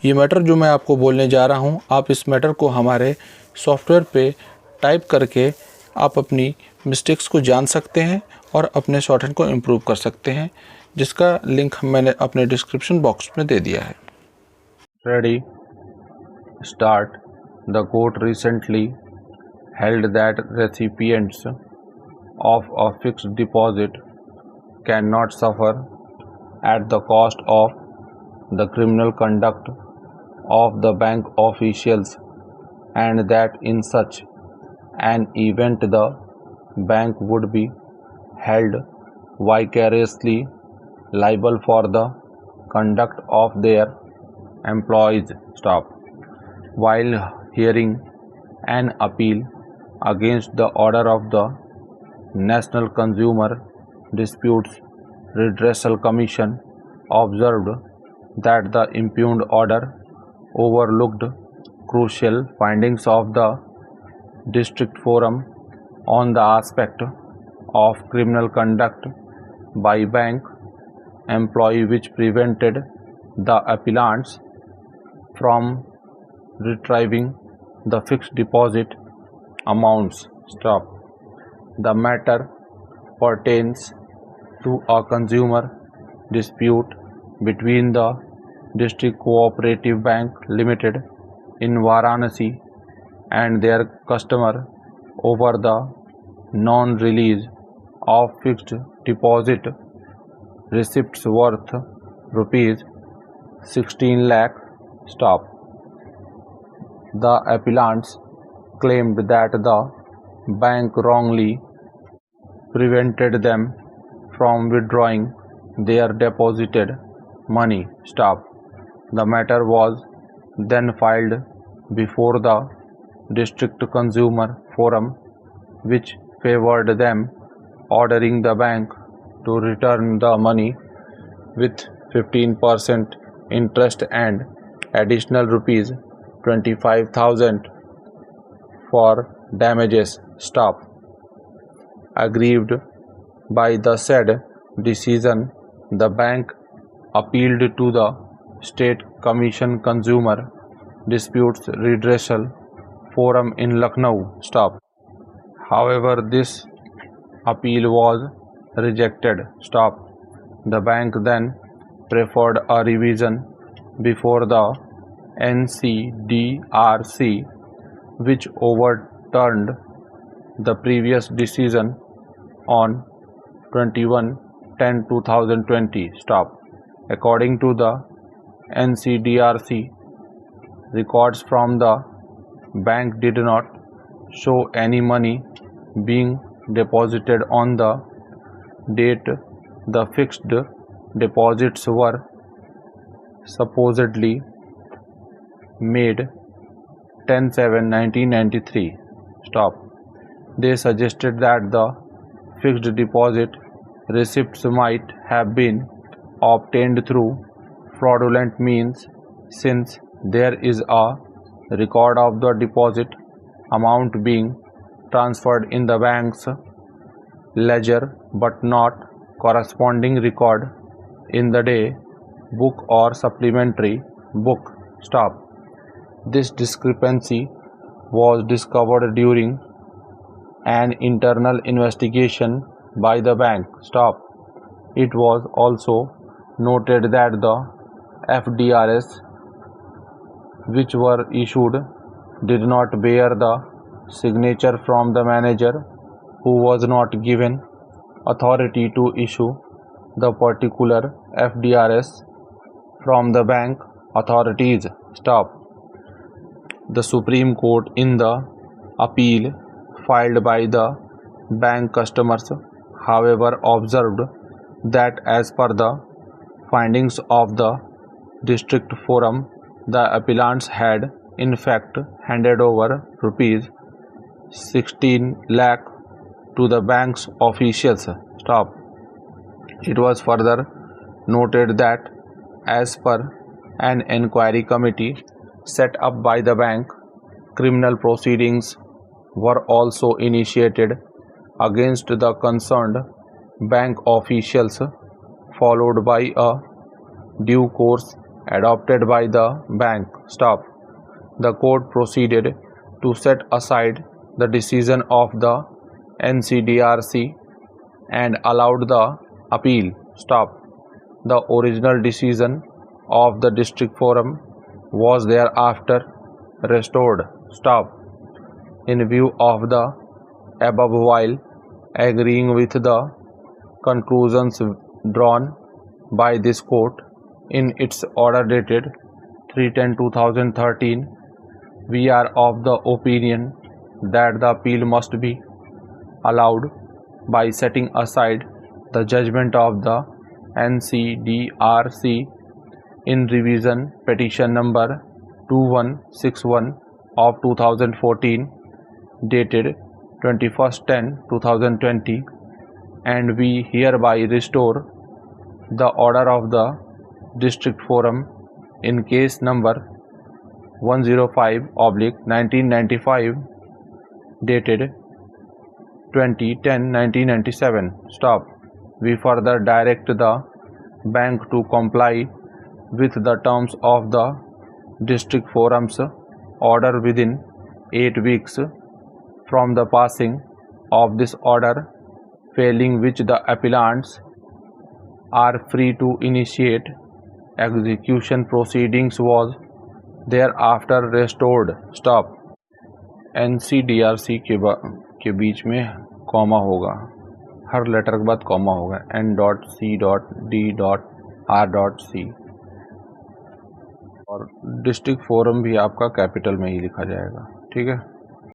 ये मैटर जो मैं आपको बोलने जा रहा हूँ, आप इस मैटर को हमारे सॉफ्टवेयर पे टाइप करके आप अपनी मिस्टेक्स को जान सकते हैं और अपने शॉर्टहैंड को इम्प्रूव कर सकते हैं, जिसका लिंक मैंने अपने डिस्क्रिप्शन बॉक्स में दे दिया है। Ready? Start. The court recently held that recipients of a fixed deposit cannot suffer at the cost of the criminal conduct of the bank officials, and that in such an event the bank would be held vicariously liable for the conduct of their employees. Stop. While hearing an appeal against the order of the National Consumer Disputes Redressal Commission, observed that the impugned order overlooked crucial findings of the District Forum on the aspect of criminal conduct by bank employee which prevented the appellants from retrieving the fixed deposit amounts. Stop. The matter pertains to a consumer dispute between the District Cooperative Bank Limited in Varanasi and their customer over the non-release of fixed deposit receipts worth rupees 16 lakh. Stop. The appellants claimed that the bank wrongly prevented them from withdrawing their deposited money. Stop. The matter was then filed before the District Consumer Forum, which favored them, ordering the bank to return the money with 15% interest and additional rupees 25,000 for damages. Stop. Aggrieved by the said decision, the bank appealed to the State Commission Consumer Disputes Redressal Forum in Lucknow. Stop. However, this appeal was rejected. Stop. The bank then preferred a revision before the NCDRC, which overturned the previous decision on 21/10/2020. Stop. According to the NCDRC, records from the bank did not show any money being deposited on the date the fixed deposits were supposedly made 10/7/1993. Stop. They suggested that the fixed deposit receipts might have been obtained through fraudulent means, since there is a record of the deposit amount being transferred in the bank's ledger but not corresponding record in the day book or supplementary book. Stop. This discrepancy was discovered during an internal investigation by the bank. Stop. It was also noted that the FDRs which were issued did not bear the signature from the manager, who was not given authority to issue the particular FDRs from the bank authorities. Stop. The Supreme Court, in the appeal filed by the bank customers, however, observed that as per the findings of the District Forum, the appellants had in fact handed over rupees 16 lakh to the bank's officials. Stop. It was further noted that as per an inquiry committee set up by the bank, criminal proceedings were also initiated against the concerned bank officials, followed by a due course adopted by the bank. Stop. The court proceeded to set aside the decision of the NCDRC and allowed the appeal. Stop. The original decision of the district forum was thereafter restored. Stop. In view of the above, while agreeing with the conclusions drawn by this court in its order dated 3/10/2013, we are of the opinion that the appeal must be allowed by setting aside the judgment of the NCDRC in revision petition number 2161 of 2014 dated 21/10/2020, and we hereby restore the order of the district forum in case number 105/1995 dated 20/10/1997. Stop. We further direct the bank to comply with the terms of the district forum's order within 8 weeks from the passing of this order, failing which the appellants are free to initiate execution proceedings was thereafter restored. Stop. NCDRC के बीच में comma होगा, हर letter के बाद comma होगा, N.C.D.R.C, और district forum भी आपका capital में ही लिखा जाएगा. ठीक है.